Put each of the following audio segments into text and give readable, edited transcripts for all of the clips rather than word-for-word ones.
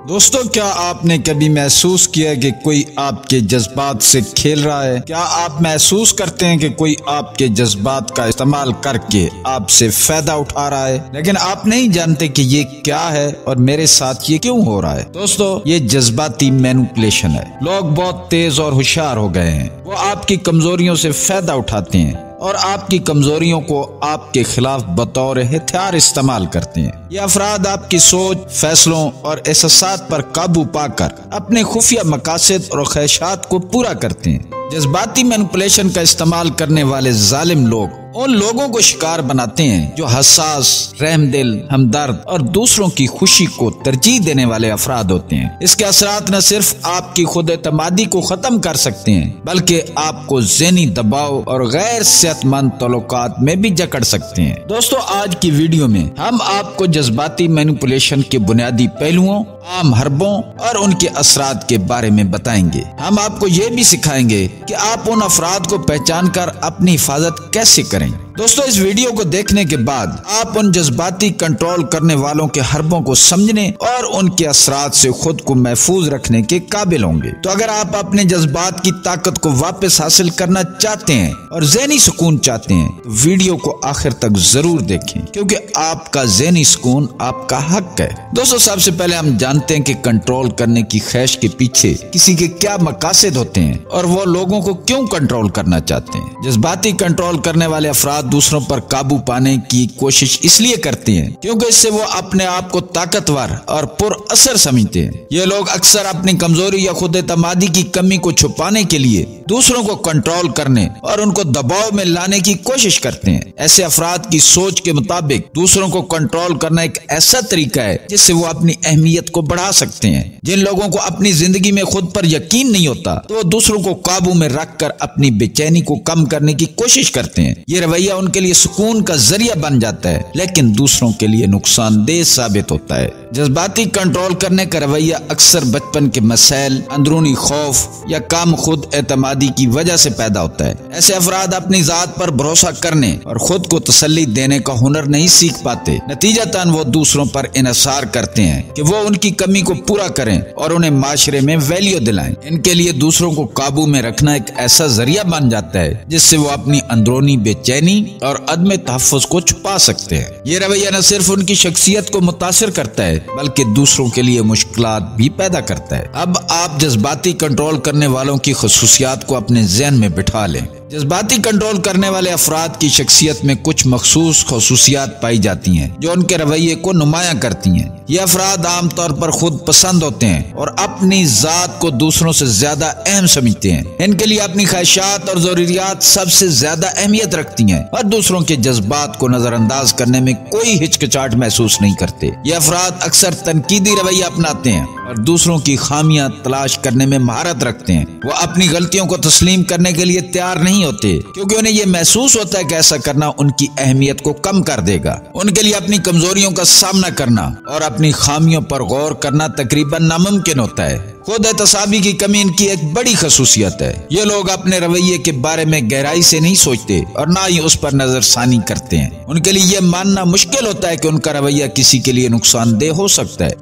دوستو، کیا آپ نے کبھی محسوس کیا کہ کوئی آپ کے جذبات سے کھیل رہا ہے؟ کیا آپ محسوس کرتے ہیں کہ کوئی آپ کے جذبات کا استعمال کر کے آپ سے فائدہ اٹھا رہا ہے، لیکن آپ نہیں جانتے کہ یہ کیا ہے اور میرے ساتھ یہ کیوں ہو رہا ہے؟ دوستو، یہ جذباتی مینوپولیشن ہے۔ لوگ بہت تیز اور ہوشیار ہو گئے ہیں۔ وہ آپ کی کمزوریوں سے فائدہ اٹھاتے ہیں اور آپ کی کمزوریوں کو آپ کے خلاف بطور ہتھیار استعمال کرتے ہیں۔ یہ افراد آپ کی سوچ، فیصلوں اور احساسات پر قابو پا کر اپنے خفیہ مقاصد اور خواہشات کو پورا کرتے ہیں۔ جذباتی مینوپولیشن کا استعمال کرنے والے ظالم لوگ ان لوگوں کو شکار بناتے ہیں جو حساس، رحم دل، ہمدرد اور دوسروں کی خوشی کو ترجیح دینے والے افراد ہوتے ہیں۔ اس کے اثرات نہ صرف آپ کی خود اعتمادی کو ختم کر سکتے ہیں بلکہ آپ کو ذہنی دباؤ اور غیر صحت مند تعلقات میں بھی جکڑ سکتے ہیں۔ دوستو، آج کی ویڈیو میں ہم آپ کو جذباتی مینوپولیشن کے بنیادی پہلوؤں، عام حربوں اور ان کے اثرات کے بارے میں بتائیں گے۔ ہم آپ کو یہ بھی سکھائیں گے کہ آپ ان افراد کو پہچان کر اپنی حفاظت کیسے کریں۔ دوستو، اس ویڈیو کو دیکھنے کے بعد آپ ان جذباتی کنٹرول کرنے والوں کے حربوں کو سمجھنے اور ان کے اثرات سے خود کو محفوظ رکھنے کے قابل ہوں گے۔ تو اگر آپ اپنے جذبات کی طاقت کو واپس حاصل کرنا چاہتے ہیں اور ذہنی سکون چاہتے ہیں تو ویڈیو کو آخر تک ضرور دیکھیں، کیونکہ آپ کا ذہنی سکون آپ کا حق ہے۔ دوستو، سب سے پہلے ہم جانتے ہیں کہ کنٹرول کرنے کی خواہش کے پیچھے کسی کے کیا مقاصد ہوتے ہیں اور وہ لوگوں کو کیوں کنٹرول کرنا چاہتے ہیں۔ جذباتی کنٹرول کرنے والے افراد دوسروں پر قابو پانے کی کوشش اس لیے کرتے ہیں کیونکہ اس سے وہ اپنے آپ کو طاقتور اور پر اثر سمجھتے ہیں۔ یہ لوگ اکثر اپنی کمزوری یا خود اعتمادی کی کمی کو چھپانے کے لیے دوسروں کو کنٹرول کرنے اور ان کو دباؤ میں لانے کی کوشش کرتے ہیں۔ ایسے افراد کی سوچ کے مطابق دوسروں کو کنٹرول کرنا ایک ایسا طریقہ ہے جس سے وہ اپنی اہمیت کو بڑھا سکتے ہیں۔ جن لوگوں کو اپنی زندگی میں خود پر یقین نہیں ہوتا تو وہ دوسروں کو قابو میں رکھ کر اپنی بے چینی کو کم کرنے کی کوشش کرتے ہیں۔ یہ رویہ ان کے لیے سکون کا ذریعہ بن جاتا ہے لیکن دوسروں کے لیے نقصان دہ ثابت ہوتا ہے۔ جذباتی کنٹرول کرنے کا رویہ اکثر بچپن کے مسائل، اندرونی خوف یا کم خود اعتمادی کی وجہ سے پیدا ہوتا ہے۔ ایسے افراد اپنی ذات پر بھروسہ کرنے اور خود کو تسلی دینے کا ہنر نہیں سیکھ پاتے۔ نتیجتاً وہ دوسروں پر انحصار کرتے ہیں کہ وہ ان کی کمی کو پورا کریں اور انہیں معاشرے میں ویلیو دلائیں۔ ان کے لیے دوسروں کو قابو میں رکھنا ایک ایسا ذریعہ بن جاتا ہے جس سے وہ اپنی اندرونی بے چینی اور عدم تحفظ کو چھپا سکتے ہیں۔ یہ رویہ نہ صرف ان کی شخصیت کو متاثر کرتا ہے بلکہ دوسروں کے لیے مشکلات بھی پیدا کرتا ہے۔ اب آپ جذباتی کنٹرول کرنے والوں کی خصوصیات کو اپنے ذہن میں بٹھا لیں۔ جذباتی کنٹرول کرنے والے افراد کی شخصیت میں کچھ مخصوص خصوصیات پائی جاتی ہیں جو ان کے رویے کو نمایاں کرتی ہیں۔ یہ افراد عام طور پر خود پسند ہوتے ہیں اور اپنی ذات کو دوسروں سے زیادہ اہم سمجھتے ہیں۔ ان کے لیے اپنی خواہشات اور ضروریات سب سے زیادہ اہمیت رکھتی ہیں اور دوسروں کے جذبات کو نظر انداز کرنے میں کوئی ہچکچاہٹ محسوس نہیں کرتے۔ یہ افراد اکثر تنقیدی رویہ اپناتے ہیں اور دوسروں کی خامیاں تلاش کرنے میں مہارت رکھتے ہیں۔ وہ اپنی غلطیوں کو تسلیم کرنے کے لیے تیار نہیں ہوتے کیونکہ انہیں یہ محسوس ہوتا ہے کہ ایسا کرنا ان کی اہمیت کو کم کر دے گا۔ ان کے لیے اپنی کمزوریوں کا سامنا کرنا اور اپنی خامیوں پر غور کرنا تقریباً ناممکن ہوتا ہے۔ خود احتسابی کی کمی ان کی ایک بڑی خصوصیت ہے۔ یہ لوگ اپنے رویے کے بارے میں گہرائی سے نہیں سوچتے اور نہ ہی اس پر نظر ثانی کرتے ہیں۔ ان کے لیے یہ ماننا مشکل ہوتا ہے کہ ان کا رویہ کسی کے لیے نقصان دہ ہو سکتا ہے۔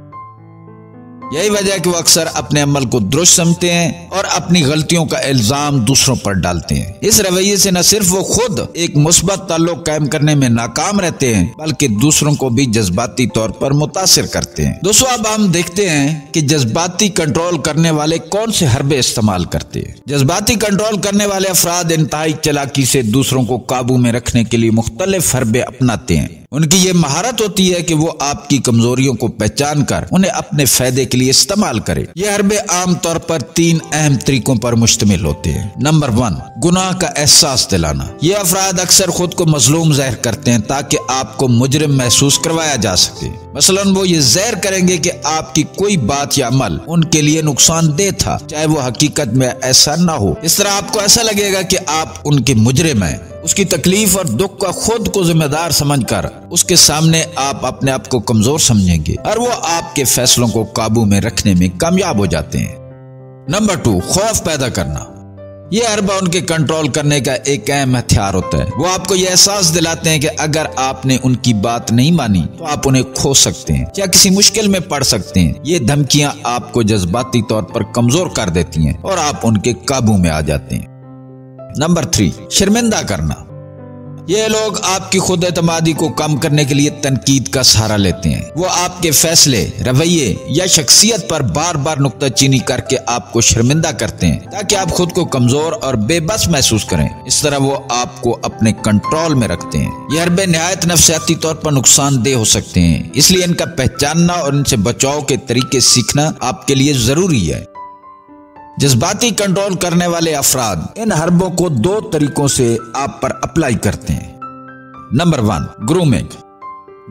یہی وجہ ہے کہ وہ اکثر اپنے عمل کو درست سمجھتے ہیں اور اپنی غلطیوں کا الزام دوسروں پر ڈالتے ہیں۔ اس رویے سے نہ صرف وہ خود ایک مثبت تعلق قائم کرنے میں ناکام رہتے ہیں بلکہ دوسروں کو بھی جذباتی طور پر متاثر کرتے ہیں۔ دوستو، اب ہم دیکھتے ہیں کہ جذباتی کنٹرول کرنے والے کون سے حربے استعمال کرتے ہیں۔ جذباتی کنٹرول کرنے والے افراد انتہائی چالاکی سے دوسروں کو قابو میں رکھنے کے لیے مختلف حربے اپناتے ہیں۔ ان کی یہ مہارت ہوتی ہے کہ وہ آپ کی کمزوریوں کو پہچان کر انہیں اپنے فائدے کے لیے استعمال کرے۔ یہ حربے عام طور پر 3 اہم طریقوں پر مشتمل ہوتے ہیں۔ نمبر 1، گناہ کا احساس دلانا۔ یہ افراد اکثر خود کو مظلوم ظاہر کرتے ہیں تاکہ آپ کو مجرم محسوس کروایا جا سکے۔ مثلاً وہ یہ ظاہر کریں گے کہ آپ کی کوئی بات یا عمل ان کے لیے نقصان دہ تھا چاہے وہ حقیقت میں ایسا نہ ہو۔ اس طرح آپ کو ایسا لگے گا کہ آپ ان کے مجرم ہیں۔ اس کی تکلیف اور دکھ کا خود کو ذمہ دار سمجھ کر اس کے سامنے آپ اپنے آپ کو کمزور سمجھیں گے اور وہ آپ کے فیصلوں کو قابو میں رکھنے میں کامیاب ہو جاتے ہیں۔ نمبر 2، خوف پیدا کرنا۔ یہ حربہ ان کے کنٹرول کرنے کا ایک اہم ہتھیار ہوتا ہے۔ وہ آپ کو یہ احساس دلاتے ہیں کہ اگر آپ نے ان کی بات نہیں مانی تو آپ انہیں کھو سکتے ہیں یا کسی مشکل میں پڑ سکتے ہیں۔ یہ دھمکیاں آپ کو جذباتی طور پر کمزور کر دیتی ہیں اور آپ ان کے قابو میں آ جاتے ہیں۔ نمبر 3، شرمندہ کرنا۔ یہ لوگ آپ کی خود اعتمادی کو کم کرنے کے لیے تنقید کا سہارا لیتے ہیں۔ وہ آپ کے فیصلے، رویے یا شخصیت پر بار بار نکتہ چینی کر کے آپ کو شرمندہ کرتے ہیں تاکہ آپ خود کو کمزور اور بے بس محسوس کریں۔ اس طرح وہ آپ کو اپنے کنٹرول میں رکھتے ہیں۔ یہ حربے نہایت نفسیاتی طور پر نقصان دہ ہو سکتے ہیں، اس لیے ان کا پہچاننا اور ان سے بچاؤ کے طریقے سیکھنا آپ کے لیے ضروری ہے۔ جذباتی کنٹرول کرنے والے افراد ان حربوں کو 2 طریقوں سے آپ پر اپلائی کرتے ہیں۔ Number 1، grooming.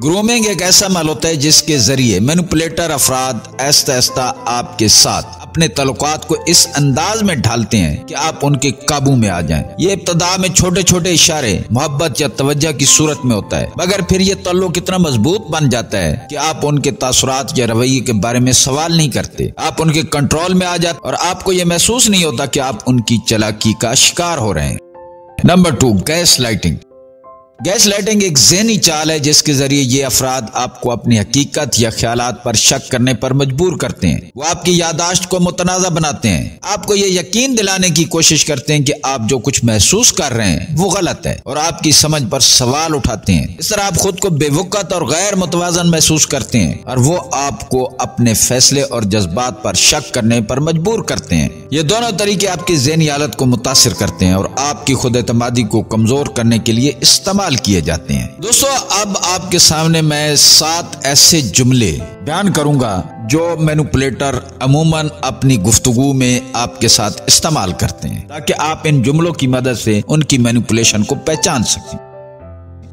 گرومنگ ایک ایسا عمل ہوتا ہے جس کے ذریعے مینوپولیٹر افراد آہستہ آہستہ آپ کے ساتھ اپنے تعلقات کو اس انداز میں ڈھالتے ہیں کہ آپ ان کے قابو میں آ جائیں۔ یہ ابتدا میں چھوٹے چھوٹے اشارے، محبت یا توجہ کی صورت میں ہوتا ہے، مگر پھر یہ تعلق اتنا مضبوط بن جاتا ہے کہ آپ ان کے تاثرات یا رویے کے بارے میں سوال نہیں کرتے۔ آپ ان کے کنٹرول میں آ جاتے اور آپ کو یہ محسوس نہیں ہوتا کہ آپ ان کی چالاکی کا شکار ہو رہے ہیں۔ Number 2، gaslighting. Gaslighting ایک ذہنی چال ہے جس کے ذریعے یہ افراد آپ کو اپنی حقیقت یا خیالات پر شک کرنے پر مجبور کرتے ہیں۔ وہ آپ کی یادداشت کو متنازع بناتے ہیں، آپ کو یہ یقین دلانے کی کوشش کرتے ہیں کہ آپ جو کچھ محسوس کر رہے ہیں وہ غلط ہے، اور آپ کی سمجھ پر سوال اٹھاتے ہیں۔ اس طرح آپ خود کو بے وقت اور غیر متوازن محسوس کرتے ہیں، اور وہ آپ کو اپنے فیصلے اور جذبات پر شک کرنے پر مجبور کرتے ہیں۔ یہ دونوں طریقے آپ کی ذہنی حالت کو متاثر کرتے ہیں اور آپ کی خود اعتمادی کو کمزور کرنے کے لیے استعمال کیے جاتے ہیں۔ دوستو، اب آپ کے سامنے میں 7 ایسے جملے بیان کروں گا جو مینوپولیٹر عموماً اپنی گفتگو میں آپ کے ساتھ استعمال کرتے ہیں، تاکہ آپ ان جملوں کی مدد سے ان کی مینوپولیشن کو پہچان سکیں۔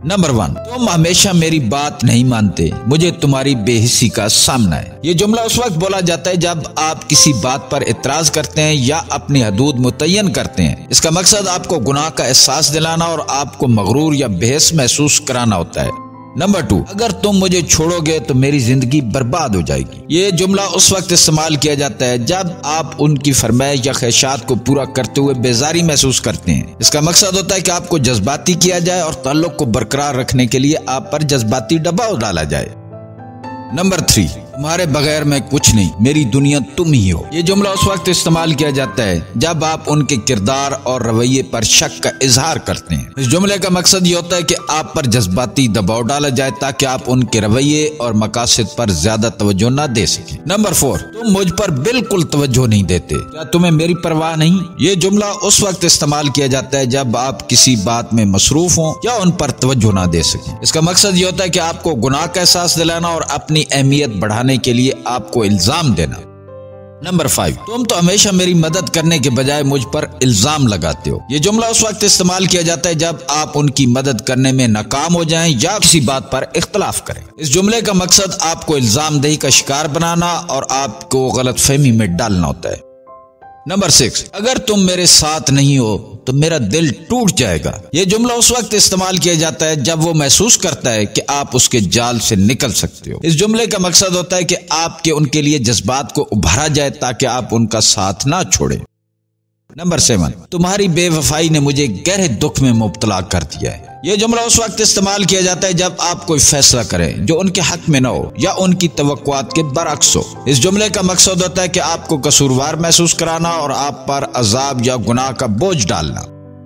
نمبر 1، تم ہمیشہ میری بات نہیں مانتے، مجھے تمہاری بے حسی کا سامنا ہے۔ یہ جملہ اس وقت بولا جاتا ہے جب آپ کسی بات پر اعتراض کرتے ہیں یا اپنی حدود متعین کرتے ہیں۔ اس کا مقصد آپ کو گناہ کا احساس دلانا اور آپ کو مغرور یا بحث محسوس کرانا ہوتا ہے۔ نمبر 2، اگر تم مجھے چھوڑو گے تو میری زندگی برباد ہو جائے گی۔ یہ جملہ اس وقت استعمال کیا جاتا ہے جب آپ ان کی فرمائش یا خواہشات کو پورا کرتے ہوئے بیزاری محسوس کرتے ہیں۔ اس کا مقصد ہوتا ہے کہ آپ کو جذباتی کیا جائے اور تعلق کو برقرار رکھنے کے لیے آپ پر جذباتی دباؤ ڈالا جائے۔ نمبر 3، تمہارے بغیر میں کچھ نہیں، میری دنیا تم ہی ہو۔ یہ جملہ اس وقت استعمال کیا جاتا ہے جب آپ ان کے کردار اور رویے پر شک کا اظہار کرتے ہیں۔ اس جملے کا مقصد یہ ہوتا ہے کہ آپ پر جذباتی دباؤ ڈالا جائے تاکہ آپ ان کے رویے اور مقاصد پر زیادہ توجہ نہ دے سکیں۔ نمبر 4، تم مجھ پر بالکل توجہ نہیں دیتے، کیا تمہیں میری پرواہ نہیں؟ یہ جملہ اس وقت استعمال کیا جاتا ہے جب آپ کسی بات میں مصروف ہوں یا ان پر توجہ نہ دے سکیں۔ اس کا مقصد یہ ہوتا ہے کہ آپ کو گناہ کا احساس دلانا اور اپنی اہمیت بڑھانے کے لیے آپ کو الزام دینا۔ نمبر 5، تم تو ہمیشہ میری مدد کرنے کے بجائے مجھ پر الزام لگاتے ہو۔ یہ جملہ اس وقت استعمال کیا جاتا ہے جب آپ ان کی مدد کرنے میں ناکام ہو جائیں یا کسی بات پر اختلاف کریں۔ اس جملے کا مقصد آپ کو الزام دہی کا شکار بنانا اور آپ کو غلط فہمی میں ڈالنا ہوتا ہے۔ نمبر 6، اگر تم میرے ساتھ نہیں ہو تو میرا دل ٹوٹ جائے گا۔ یہ جملہ اس وقت استعمال کیا جاتا ہے جب وہ محسوس کرتا ہے کہ آپ اس کے جال سے نکل سکتے ہو۔ اس جملے کا مقصد ہوتا ہے کہ آپ کے ان کے لیے جذبات کو ابھارا جائے تاکہ آپ ان کا ساتھ نہ چھوڑیں۔ نمبر 7، تمہاری بے وفائی نے مجھے گہرے دکھ میں مبتلا کر دیا ہے۔ یہ جملہ اس وقت استعمال کیا جاتا ہے جب آپ کوئی فیصلہ کریں جو ان کے حق میں نہ ہو یا ان کی توقعات کے برعکس ہو۔ اس جملے کا مقصد ہوتا ہے کہ آپ کو قصوروار محسوس کرانا اور آپ پر عذاب یا گناہ کا بوجھ ڈالنا۔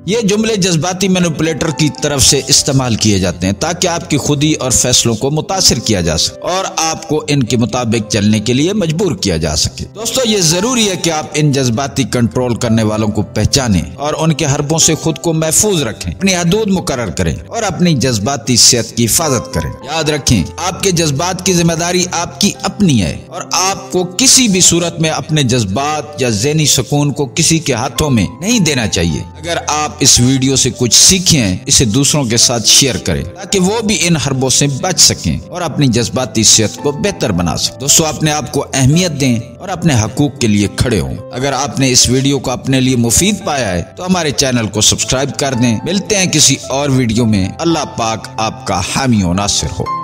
یہ جملے جذباتی مینوپولیٹر کی طرف سے استعمال کیے جاتے ہیں تاکہ آپ کی خودی اور فیصلوں کو متاثر کیا جا سکے اور آپ کو ان کے مطابق چلنے کے لیے مجبور کیا جا سکے۔ دوستو، یہ ضروری ہے کہ آپ ان جذباتی کنٹرول کرنے والوں کو پہچانیں اور ان کے حربوں سے خود کو محفوظ رکھیں، اپنی حدود مقرر کریں اور اپنی جذباتی صحت کی حفاظت کریں۔ یاد رکھیں، آپ کے جذبات کی ذمہ داری آپ کی اپنی ہے اور آپ کو کسی بھی صورت میں اپنے جذبات یا ذہنی سکون کو کسی کے ہاتھوں میں نہیں دینا چاہیے۔ اگر آپ اس ویڈیو سے کچھ سیکھیں ہیں، اسے دوسروں کے ساتھ شیئر کریں تاکہ وہ بھی ان حربوں سے بچ سکیں اور اپنی جذباتی صحت کو بہتر بنا سکیں۔ دوستو، اپنے آپ کو اہمیت دیں اور اپنے حقوق کے لیے کھڑے ہوں۔ اگر آپ نے اس ویڈیو کو اپنے لیے مفید پایا ہے تو ہمارے چینل کو سبسکرائب کر دیں۔ ملتے ہیں کسی اور ویڈیو میں۔ اللہ پاک آپ کا حامی و ناصر ہو۔